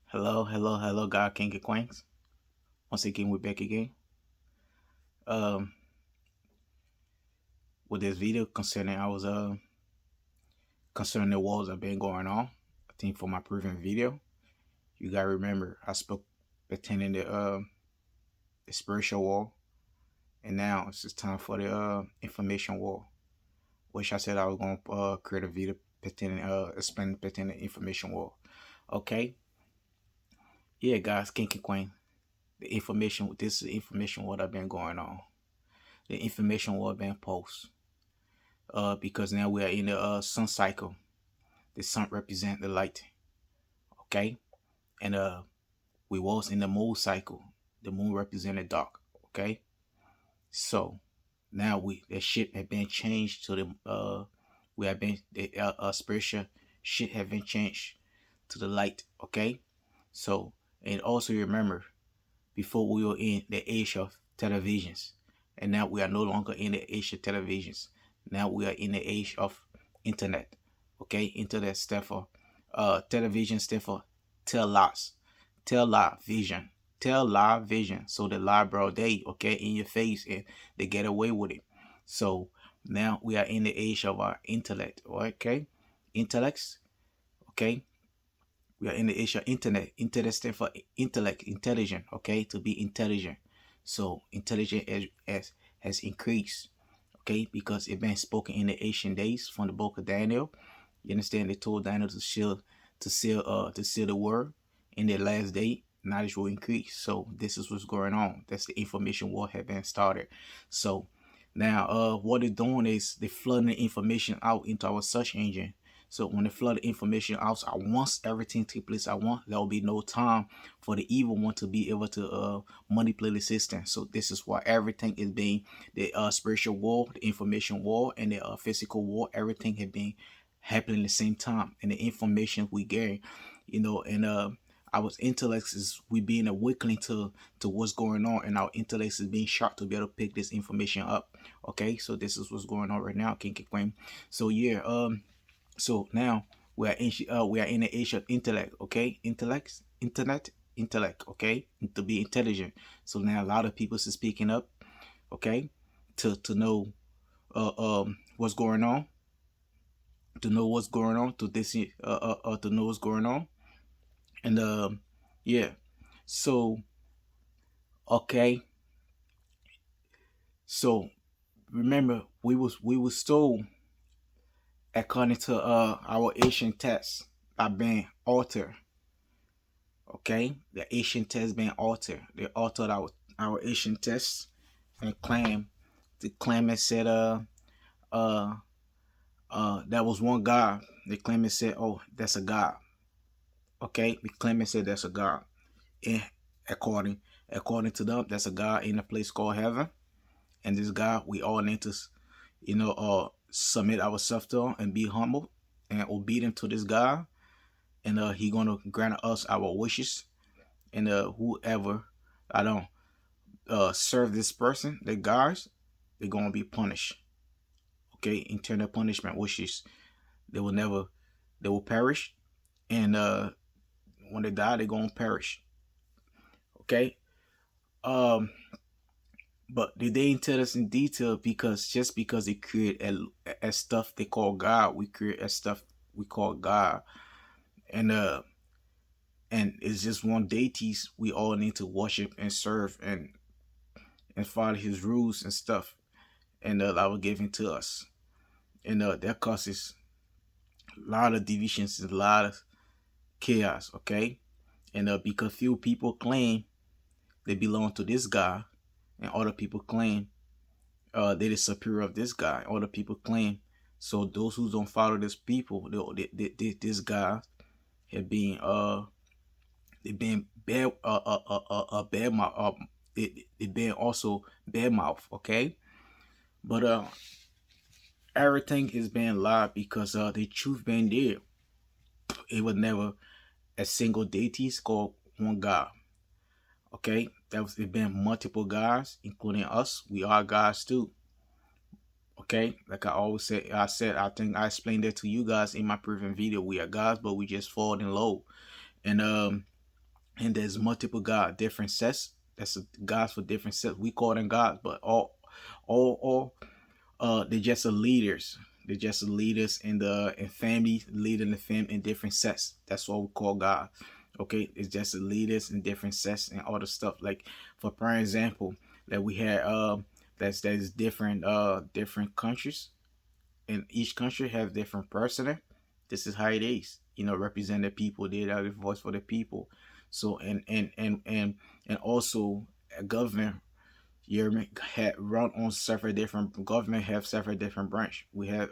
Hello, God King and Queens. Once again, we're back again. Um, with this video concerning concerning the wars that have been going on. I think for my previous video, you gotta remember I spoke pertaining to the spiritual war, and now it's just time for the information war. Which I said I was gonna create a video pertaining explain pertaining to information war. Okay, yeah, guys, King and Queen. The information. This is the information war that been going on. The information war been posted. Because now we are in the sun cycle. The sun represent the light, okay, and we was in the moon cycle. The moon represented dark, okay. So now that shit have been changed to the we have been the spiritual shit have been changed to the light, okay. So and also remember, before we were in the age of televisions, and now we are no longer in the age of televisions. Now we are in the age of internet. Okay, internet stand for television stand for tell lies. Vision. Tell live vision. So the lie broad day, okay, in your face, and they get away with it. So now we are in the age of our intellect, okay? Intellects, okay? We are in the age of internet. Internet stands for intellect, intelligent, okay? To be intelligent. So intelligent has increased, okay? Because it been spoken in the ancient days from the book of Daniel. You understand? They told Daniel to seal the word in the last day. Knowledge will increase. So this is what's going on. That's the information war have been started. So now what they're doing is they flooding the information out into our search engine. So when they flood the information out, once everything take place, there will be no time for the evil one to be able to manipulate the system. So this is why everything is being the spiritual war, the information war, and the physical war. Everything has been happening at the same time, and the information we gain, and our intellects is we being awakening to what's going on, and our intellects is being sharp to be able to pick this information up. Okay, so this is what's going on right now, King Queen. So yeah, so now we are in the age of intellect, okay? Intellect, okay? To be intelligent. So now a lot of people are speaking up, okay, to know what's going on, to know what's going on, to know what's going on, and yeah. So okay, so remember we was told according to our ancient text by being altered. Okay, the ancient text being altered. They altered our ancient text and claim it said uh that was one God. They claim it said, oh, that's a God. Okay, we claim it said that's a God. And according to them, that's a God in a place called heaven. And this God we all need to submit ourselves to and be humble and obedient to this God. And he gonna grant us our wishes. And whoever I don't serve this person, the guards, they're gonna be punished. Okay, eternal punishment, which is they will perish, and when they die, they're gonna perish. Okay, but they didn't tell us in detail because just because they create a stuff they call God, we create a stuff we call God, and it's just one deities we all need to worship and serve and follow his rules and stuff, and that was given to us, and that causes a lot of divisions, a lot of chaos. Okay, and because few people claim they belong to this God, and other people claim they're the superior of this guy. Other people claim, so those who don't follow this people, this guy have been they been bad bad mouth they been also bad mouth. Okay, but everything is being lied because the truth being there. It was never a single deity called one God. Okay, there was it been multiple gods, including us. We are gods too. Okay, like I always say, I think I explained that to you guys in my previous video. We are gods, but we just fall in low. And and there's multiple God, different sets. That's gods for different sets. We call them gods, but all they're just the leaders. They're just the leaders in the in family, leading the family in different sets. That's what we call God. Okay, it's just the leaders in different sets and all the stuff. Like for example, that we had that's different different countries, and each country have different president. This is how it is. You know, represent the people. They have a voice for the people. So and also a government, you had run on several different government have several different branch. We have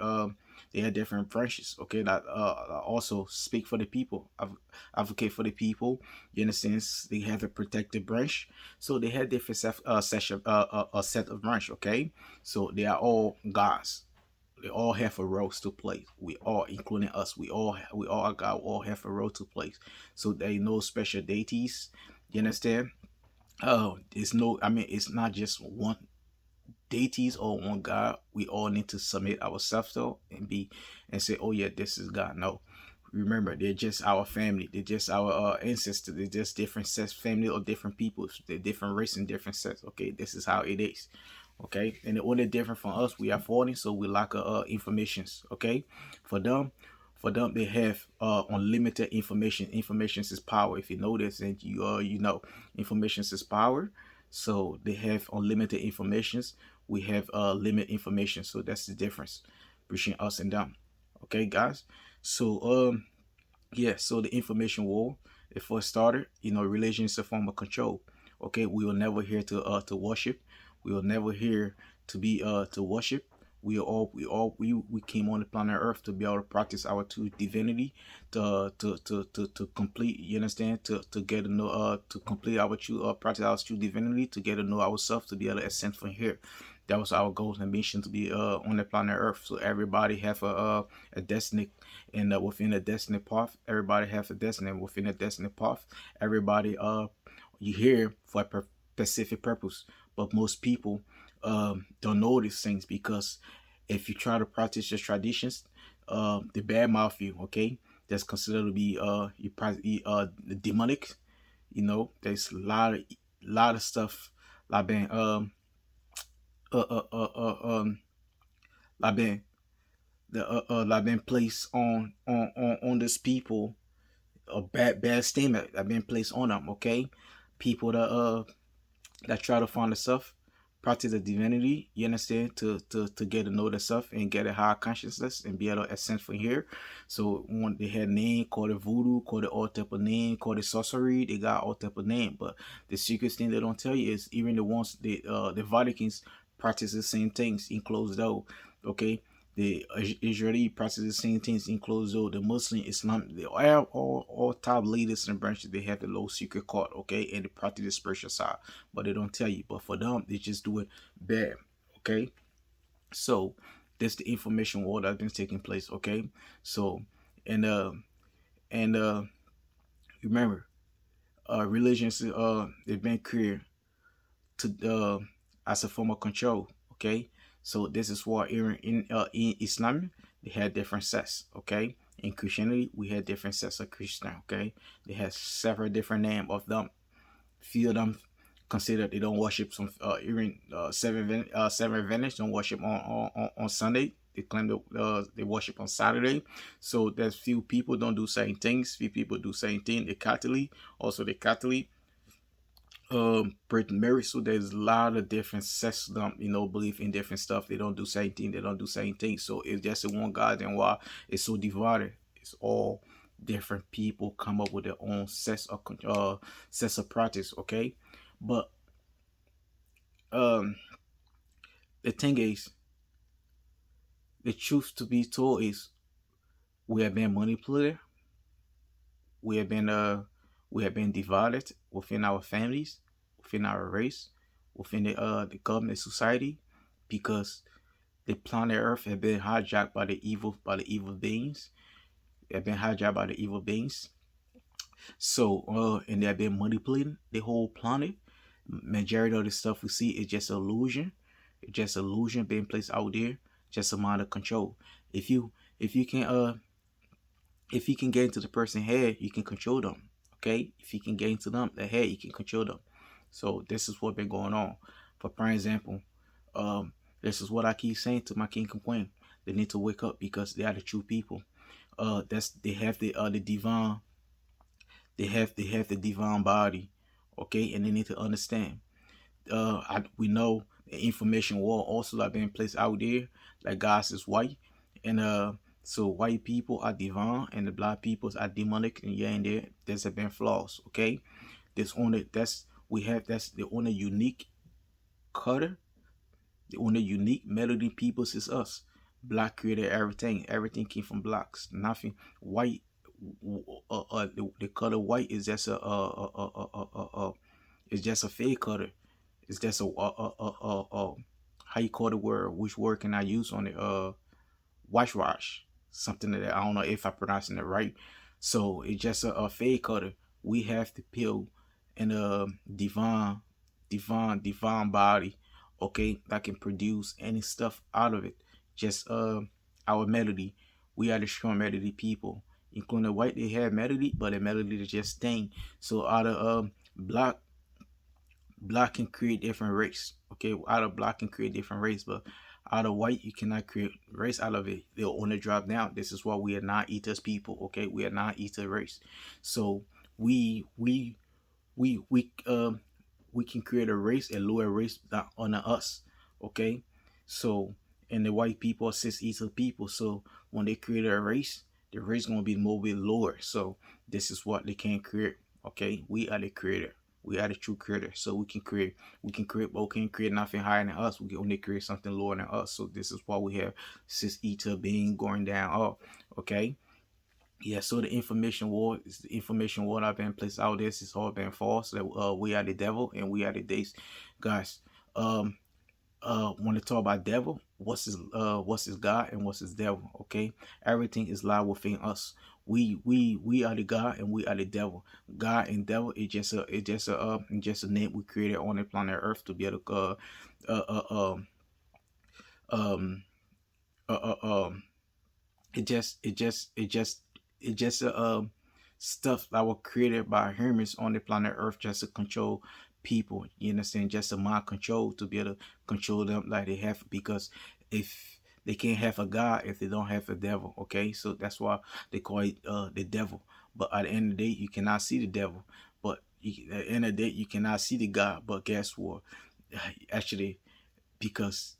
they have different branches. Okay, that also speak for the people, advocate for the people. You understand? They have a protected branch, so they have different a set of branch. Okay, so they are all gods. They all have a role to play. We all, including us, we all got all have a role to play. So they know special deities. You understand? Oh, it's no. I mean, it's not just one deities or one God. We all need to submit ourselves though and be and say, "Oh yeah, this is God." No, remember, they're just our family. They're just our ancestors. They're just different sets, family or different people. They're different race and different sets. Okay, this is how it is. Okay, and the only different from us, we are 40, so we lack informations. Okay, for them, they have unlimited information. Information is power. If you know this, and you know, information is power. So they have unlimited informations. We have limited information. So that's the difference between us and them. Okay, guys. So yeah, so the information war, it first started, you know, religion is a form of control. Okay, we will never here to worship. We will never here to be to worship. We came on the planet Earth to be able to practice our true divinity, to complete. You understand? To get to know to complete our true practice our true divinity, to get to know ourselves, to be able to ascend from here. That was our goal and mission, to be on the planet Earth. So everybody have a destiny, and within a destiny path, everybody have a destiny. Within a destiny path, everybody you here for a specific purpose. But most people don't know these things, because if you try to practice your traditions, the bad mouth you. Okay, that's considered to be demonic. You know, there's a lot of stuff like been like been like been placed on this people, a bad statement that been placed on them. Okay, people that try to find the stuff, practice the divinity. You understand? To get to know the stuff and get a higher consciousness and be able to ascend from here. So when they had name, called it voodoo, called it all type of name, called it sorcery. They got all type of name, but the secret thing they don't tell you is even the ones the Vatican's practice the same things in closed door. Okay, the Israeli practice the same things in closed door. The Muslim, Islam, they all top leaders and branches, they have a low secret code. Okay, and they practice the spiritual side, but they don't tell you. But for them, they just do it bad. Okay, so that's the information war that's been taking place. Okay, so and and remember, religions they've been created to as a form of control. Okay, so this is why in Islam they had different sects. Okay, in Christianity we had different sects of Christian. Okay, they had several different names of them. Few of them consider they don't worship some even seven Adventists don't worship on Sunday. They claim they worship on Saturday. So there's few people don't do certain things. Few people do certain things. The Catholic, also the Catholic, Britain Mary. So there's a lot of different sects, you know, believe in different stuff. They don't do same thing. They don't do same thing. So it's just a one God, and why it's so divided. It's all different people come up with their own sets of practice. Okay, but um, the thing is, the truth to be told is we have been manipulated. We have been divided within our families, within our race, within the government society, because the planet Earth has been hijacked by the evil beings. They have been hijacked by the evil beings. So and they have been manipulating the whole planet. Majority of the stuff we see is just illusion. It's just illusion being placed out there. just a mind of control. If you if you can if you can get into the person's head, you can control them. Okay, if you can get into them the head, you can control them. So this is what been going on. For prime example, um, this is what I keep saying to my king and queen. They need to wake up because they are the true people. That's they have the divine, they have the divine body, okay, and they need to understand. We know the information war also have been placed out there, like God is white, and so white people are divine and the black peoples are demonic, and yeah, and there's have been flaws, okay. That's the only unique cutter, the only unique melody peoples is us. Black created everything. Everything came from blacks. Nothing white. The color white is just it's just a fake color. It's just how you call the word? Which word can I use on it? Wash. Something that I don't know if I'm pronouncing it right. So it's just a fade color. We have to peel in a divine body, okay, that can produce any stuff out of it. Just our melody. We are the strong melody people. Including the white, they have melody, but the melody is just thing. So out of black can create different race. Okay, out of black can create different race, but out of white you cannot create race out of it. They'll only drop down. This is why we are not eaters people. Okay, we are not eater race. So we we we we um we can create a race, a lower race that honor us. Okay, so and the white people are cis eater people. So when they create a race, the race gonna be more bit lower. So this is what they can create. Okay, we are the creator. We are the true creator. So we can create, but we can't create nothing higher than us. We can only create something lower than us. So this is why we have cis eater being going down up. Okay. Yeah, so the information war that have been placed out there has all been false. That we are the devil and we are the days, guys. Um, when they talk about devil, what's his God and what's his devil? Okay, everything is lied within us. We are the God and we are the devil. God and devil is just a name we created on the planet Earth to be able to uh um uh, uh, um it just stuff that were created by humans on the planet Earth just to control people. You understand? Just a mind control to be able to control them like they have, because if they can't have a God if they don't have a devil. Okay, so that's why they call it the devil. But at the end of the day, you cannot see the devil. But at the end of the day, you cannot see the God. But guess what? Actually, because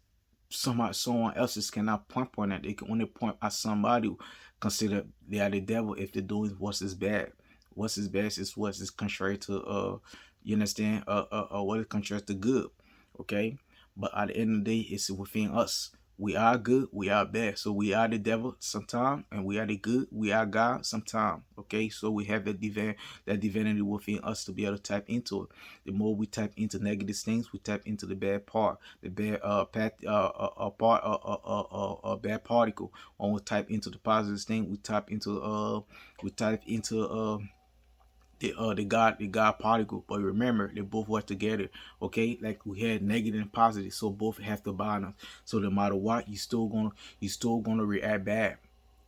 someone else's cannot point at. They can only point at somebody who consider they are the devil if they're doing what's is bad. What's is bad is what is contrary to you understand what is contrary to good. Okay, but at the end of the day, it's within us. We are good, we are bad. So we are the devil sometime, and we are the good, we are God sometime. Okay, so we have that divinity within us to be able to tap into it. The more we tap into negative things, we tap into the bad part, the bad part, bad particle. When we type into the positive thing, we type into the God particle. But remember, they both work together. Okay, like we had negative and positive, so both have to balance. So no matter what, you still gonna react bad.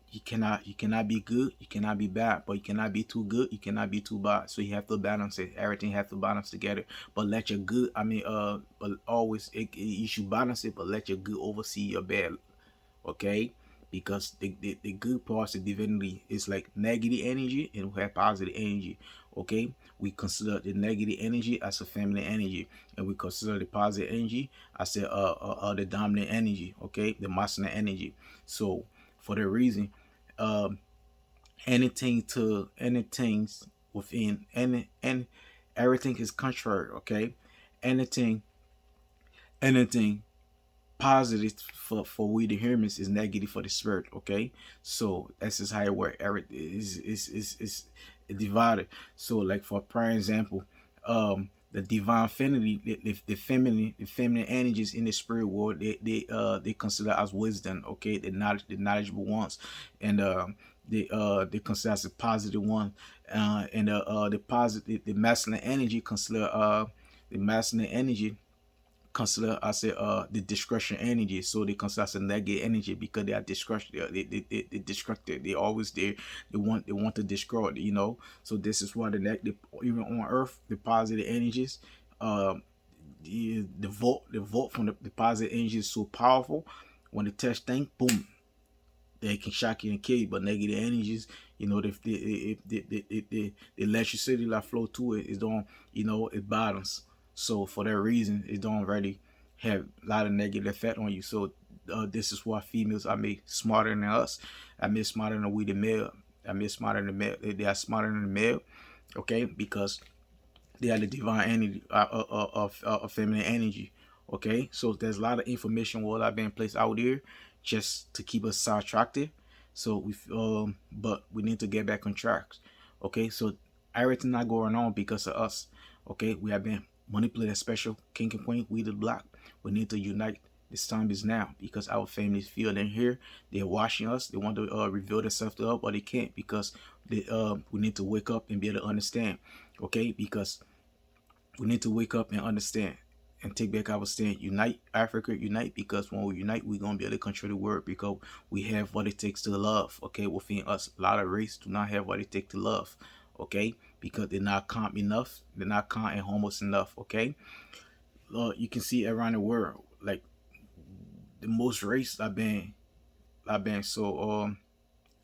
You cannot be good, you cannot be bad, but you cannot be too good, you cannot be too bad. So you have to balance it. Everything has to balance together. But let your good, but always you should balance it, but let your good oversee your bad. Okay, because the good parts of divinity is like negative energy and we have positive energy. Okay, we consider the negative energy as a feminine energy, and we consider the positive energy as the dominant energy. Okay, the masculine energy. So for the reason, um anything within and everything is contrary. Okay, anything anything positive for we the humans is negative for the spirit. Okay, so that's just how it works. Everything is divided. So like for prime example, the divine affinity, the feminine energies in the spirit world, they consider as wisdom. Okay, the knowledgeable ones, and they consider as a positive one, and the positive, the masculine energy consider the masculine energy consider, I said, the destruction energy. So they consider as a negative energy because they are destruction. They destructive. They always they want to destroy it, you know. So this is why the negative, even on Earth, the positive energies, the volt from the positive energy is so powerful. When they touch thing, boom, they can shock you and kill you. But negative energies, you know, the electricity that flow to it is don't, you know, it bottoms. So for that reason, it don't really have a lot of negative effect on you. So this is why females are made smarter than us. I made smarter than we the male. I made smarter than the male. They are smarter than the male. Okay, because they are the divine energy of feminine energy. Okay, so there's a lot of information what I've been placed out there just to keep us sidetracked. So but we need to get back on track. Okay, so everything not going on because of us. Okay, we have been manipulated, special king and queen. We the black. We need to unite. This time is now because our families feel they're here. They're watching us. They want to reveal themselves to us, but they can't because we need to wake up and be able to understand. Okay, because we need to wake up and understand and take back our stand. Unite, Africa, unite, because when we unite, we're gonna be able to control the world because we have what it takes to love. Okay, within us, a lot of race do not have what it takes to love. Okay, because they're not calm enough, they're not calm and homeless enough. Okay, you can see around the world, like the most race I've been so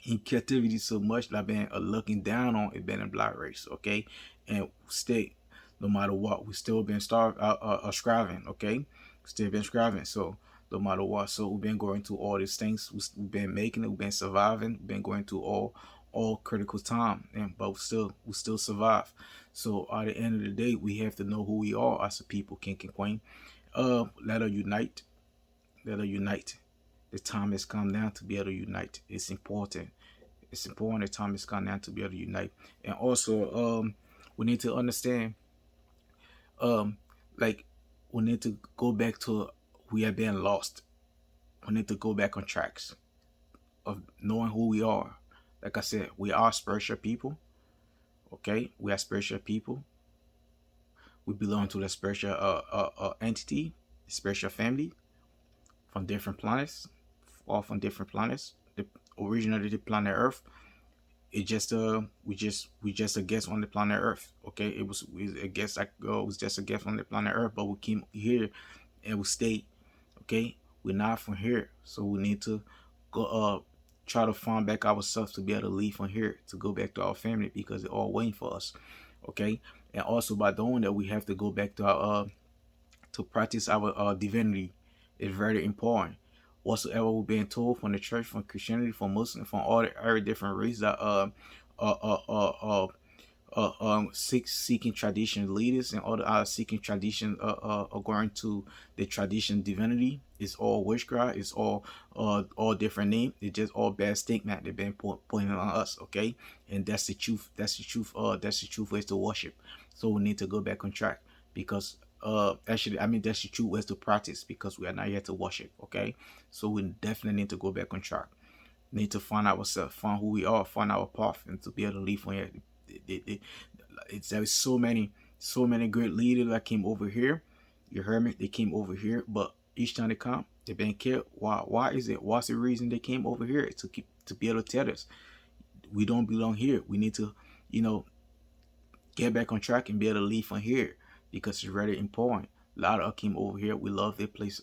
in captivity so much that I've been looking down on it been in black race. Okay, and stay no matter what, we still been striving. Okay, still been striving. So no matter what, so we've been going through all these things. We've been making it. We've been surviving. We've been going through all critical time, and but we still survive. So at the end of the day, we have to know who we are as a people, king and queen. Let us unite. Let us unite. The time has come now to be able to unite. It's important. It's important. The time has come now to be able to unite. And also, we need to understand, um, like, we need to go back to we have been lost. We need to go back on tracks of knowing who we are. Like I said, we are spiritual people. Okay, we are spiritual people. We belong to the spiritual entity, spiritual family from different planets, all from different planets. The originally the planet Earth. It just we just a guest on the planet Earth. Okay, it was a guest like it was just a guest on the planet Earth, but we came here and we stayed. Okay, we're not from here, so we need to go try to find back ourselves to be able to leave from here to go back to our family because they're all waiting for us. Okay, and also by doing that, we have to go back to our to practice our divinity. Is very important. Whatsoever we're being told from the church, from Christianity, from Muslim, from all the every different race that uh, uh, uh, uh, seeking tradition leaders and all the other seeking tradition according to the tradition divinity. It's all witchcraft. It's all different name. It's just all bad stigma they've been pointing on us. Okay, and that's the truth. That's the truth. That's the truth ways to worship. So we need to go back on track because actually I mean that's the true ways to practice because we are not here to worship. Okay, so we definitely need to go back on track. Need to find ourselves, find who we are, find our path, and to be able to live on here. There's so many great leaders that came over here. You heard me? They came over here, but each time they come, they've been killed. Why? Why is it? What's the reason they came over here to keep to be able to tell us we don't belong here? We need to, you know, get back on track and be able to leave from here because it's very important. A lot of us came over here. We love their place.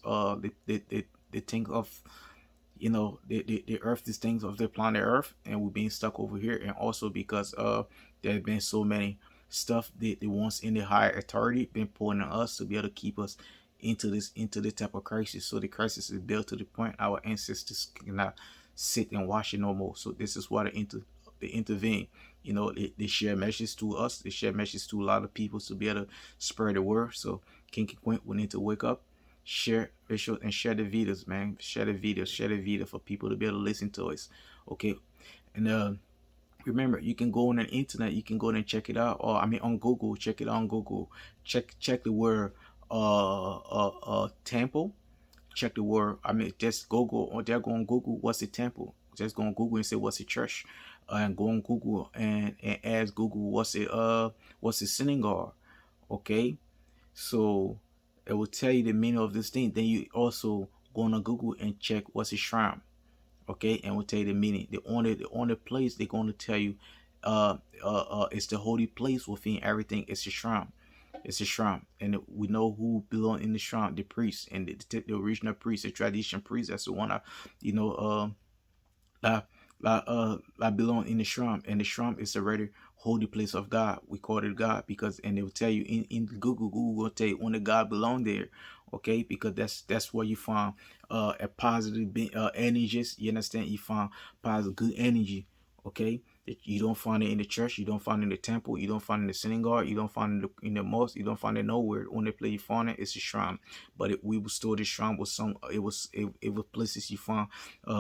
They think of, you know, the earth, these things of the planet earth, and we're being stuck over here. And also because there have been so many stuff that the ones in the higher authority been pulling on us to be able to keep us into this type of crisis. So the crisis is built to the point our ancestors cannot sit and watch it no more. So this is why they intervene. You know, they share messages to us. They share messages to a lot of people to be able to spread the word. So King and Queen, we need to wake up, share visual, and share the videos, man. Share the video for people to be able to listen to us. Okay, and remember, you can go on the internet, you can go and check it out, or I mean on Google, check it out on Google. Check the word temple. Check the word. I mean, just Google or they're going Google what's a temple. Just go on Google and say what's a church, and go on Google and ask Google what's a synagogue. Okay, so it will tell you the meaning of this thing. Then you also go on Google and check what's a shrine, okay, and will tell you the meaning. The only place they're going to tell you it's the holy place within everything. It's a shrine. It's a shrine, and we know who belong in the shrine: the priest and the original priest, the tradition priest. That's the one you know, that that belong in the shrine, and the shrine is already holy place of God. We call it God because, and they will tell you in Google will tell you only God belong there, okay? Because that's where you find a positive energies. You understand? You find positive good energy, okay? You don't find it in the church, you don't find it in the temple, you don't find it in the synagogue, you don't find it in the mosque, you don't find it nowhere. The only place you find it is a shrine. But we will store the shrine with some. It was places you find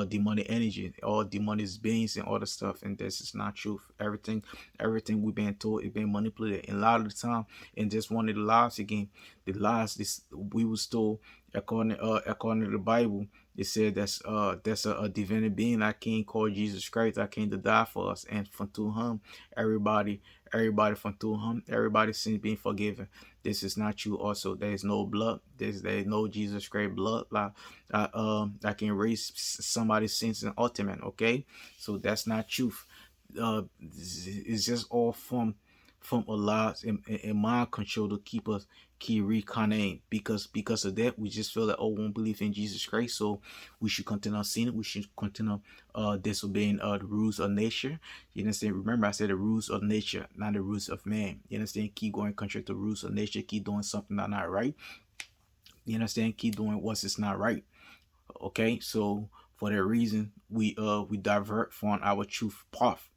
demonic energy, all demonic beings and all the stuff, and this is not truth. Everything we've been told is being manipulated, and a lot of the time, and just one of the lies again, the lies this we was told according to the Bible. It said that's a divine being that came called Jesus Christ that came to die for us, and from through him, everybody from through him, everybody's sins being forgiven. This is not true. Also, there is no blood. There is no Jesus Christ blood that can erase somebody's sins and ultimate. Okay, so that's not truth. It's just all from a lot in mind control to keep reincarnating, because of that we just feel that, oh, we won't believe in Jesus Christ, so we should continue sinning, we should continue disobeying the rules of nature. You understand? Remember, I said the rules of nature, not the rules of man. You understand? Keep going contrary to the rules of nature, keep doing something that's not right. You understand? Keep doing what's is not right. Okay, so for that reason we divert from our truth path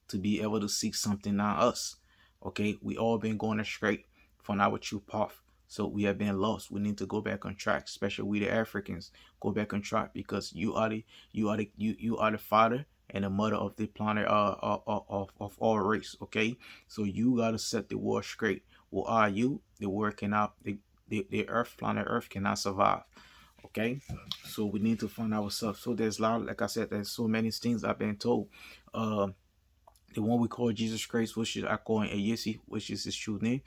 to be able to seek something not us. Okay, we all been going astray from our true path. So we have been lost. We need to go back on track, especially we the Africans. Go back on track, because you are the father and the mother of the planet of all race. Okay, so you gotta set the world straight. What are you? The world cannot, the earth, planet Earth cannot survive. Okay, so we need to find ourselves. So there's a lot, like I said, there's so many things I've been told. The one we call Jesus Christ, which is I call him Ayesi, which is his true name.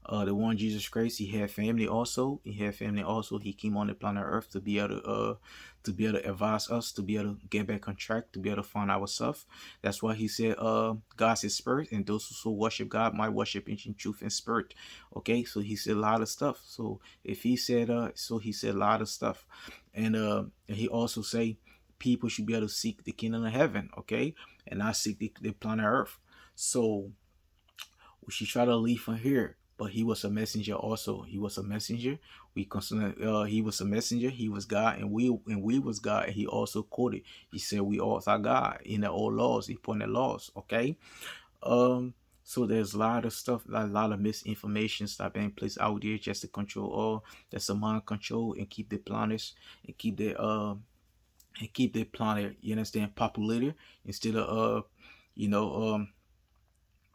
The one Jesus Christ, he had family also. He came on the planet Earth to be able to advise us, to be able to get back on track, to be able to find ourselves. That's why he said, God's is spirit, and those who worship God might worship in truth and spirit. Okay, so he said a lot of stuff. So if he said he said a lot of stuff. And he also say people should be able to seek the kingdom of heaven, okay, and not seek the planet Earth. So we should try to leave from here. But he was a messenger also. He was a messenger. We consider he was a messenger. He was God, and we was God. And he also quoted. He said we all are God in the old laws. He pointed laws. Okay. So there's a lot of stuff, a lot of misinformation that being placed out there just to control all. That's a mind control and keep the planets and keep the planet, you understand, populated instead of you know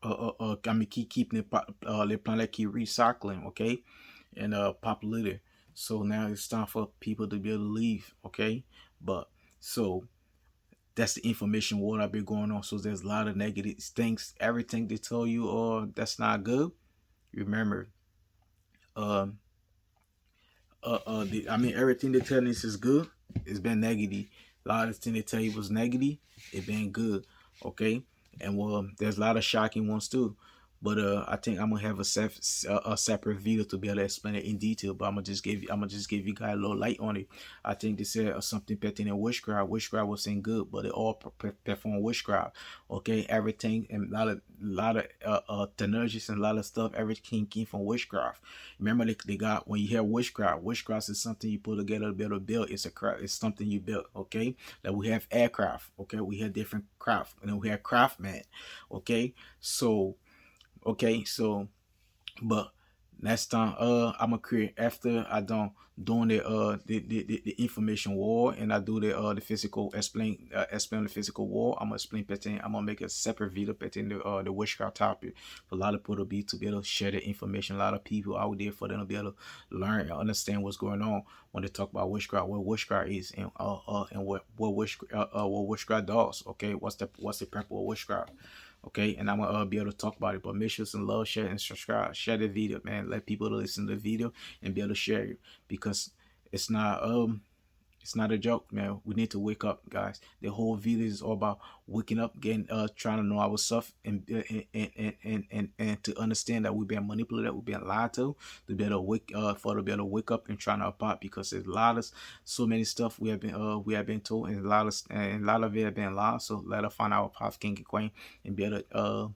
I mean keep keeping the planet keep recycling, okay, and populated. So now it's time for people to be able to leave, okay. But so that's the information war that been going on. So there's a lot of negative things. Everything they tell you, that's not good. Remember, um, I mean, everything they tell us is good. It's been negative. A lot of things they tell you was negative. It been good, okay. And well, there's a lot of shocking ones too. But I think I'm gonna have a separate video to be able to explain it in detail. But I'm gonna just give you guys a little light on it. I think they said something pertaining witchcraft. Witchcraft was saying good, but they all perform witchcraft. Okay, everything, and a lot of technologies and a lot of stuff. Everything came from witchcraft. Remember, they got, when you hear witchcraft is something you put together to be able to build. It's a craft. It's something you built. Okay, that we have aircraft. Okay, we have different craft, and then we have craftsmen. Okay, so. Okay, so but next time I'm gonna create, after I done doing the information war, and I do the physical explain the physical war. I'm gonna explain pertaining. I'm gonna make a separate video pertaining the witchcraft topic for a lot of people to be able to share the information. A lot of people out there for them to be able to learn and understand what's going on when they talk about witchcraft, what witchcraft is, and what witchcraft does. Okay, what's the purpose of witchcraft? Okay, and I'm gonna be able to talk about it. But make sure to love, share, and subscribe. Share the video, man. Let people listen to the video and be able to share it, because it's not it's not a joke, man. We need to wake up, guys. The whole video is all about waking up, getting trying to know our stuff, and to understand that we've been manipulated, we've been lied to be able to wake for to be able to wake up and trying to apart, because there's a lot of so many stuff we have been told, and a lot of it have been lies. So let us find our path, king and queen, and be able to uh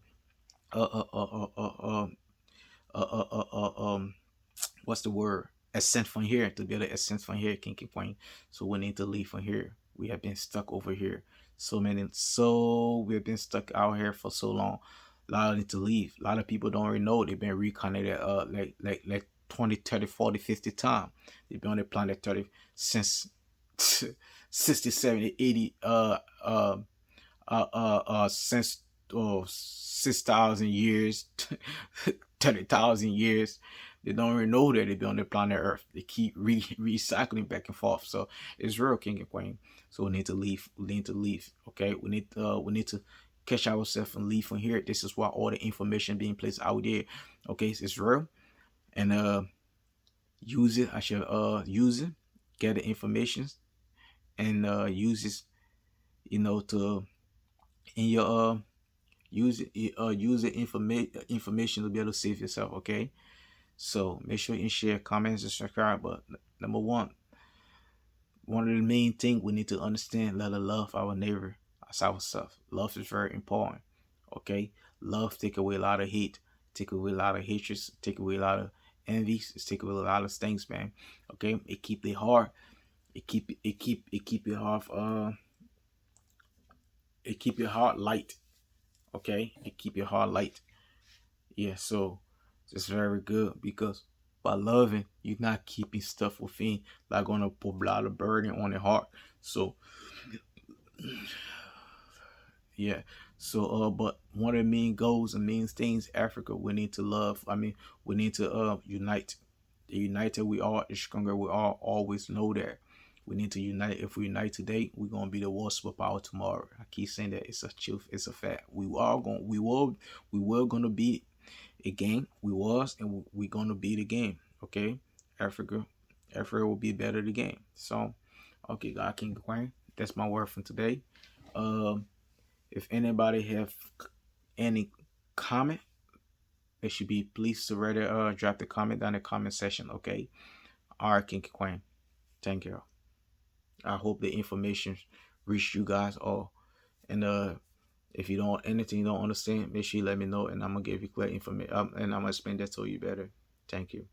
uh uh uh uh what's the word? Ascend from here, to be able to ascend from here, king and queen. So we need to leave from here. We have been stuck over here. We've been stuck out here for so long. A lot need to leave. A lot of people don't even know they've been reincarnated like 20, 30, 40, 50 times. They've been on the planet 30 since 60, 70, 80 since 6,000 years, 30,000 years. They don't even know that they've been on the planet Earth. They keep recycling back and forth. So it's real, king and queen. So we need to leave. We need to leave. Okay, we need to catch ourselves and leave from here. This is why all the information being placed out there. Okay, it's real, and use it. I should use it, get the information, and use it, to in your use the information to be able to save yourself. Okay, so make sure you share, comments, and subscribe. But number one of the main things we need to understand, let us love our neighbor as ourselves. Love is very important. Okay, love take away a lot of hate, take away a lot of hatred, take away a lot of envies, take away a lot of things, man. Okay, it keep it hard. It keep your heart it keep your heart light. Okay, it keep your heart light. Yeah, so it's very good, because by loving, you're not keeping stuff within, like gonna put a lot of burden on the heart. So yeah, so but one of the main goals and main things, Africa, we need to love. I mean, we need to unite. The united we are, the stronger we are. Always know that we need to unite. If we unite today, we're gonna be the world superpower tomorrow. I keep saying that. It's a truth. It's a fact. We were gonna be again. We was, and we're gonna beat the game. Okay, Africa, Africa will be better the game. So, okay, God, King Queen, that's my word for today. If anybody have any comment, they should be pleased to rather drop the comment down in the comment section. Okay, all right, King Queen, thank you. I hope the information reached you guys all, and if you don't anything you don't understand, make sure you let me know, and I'm gonna give you clear information, and I'm gonna explain that to you better. Thank you.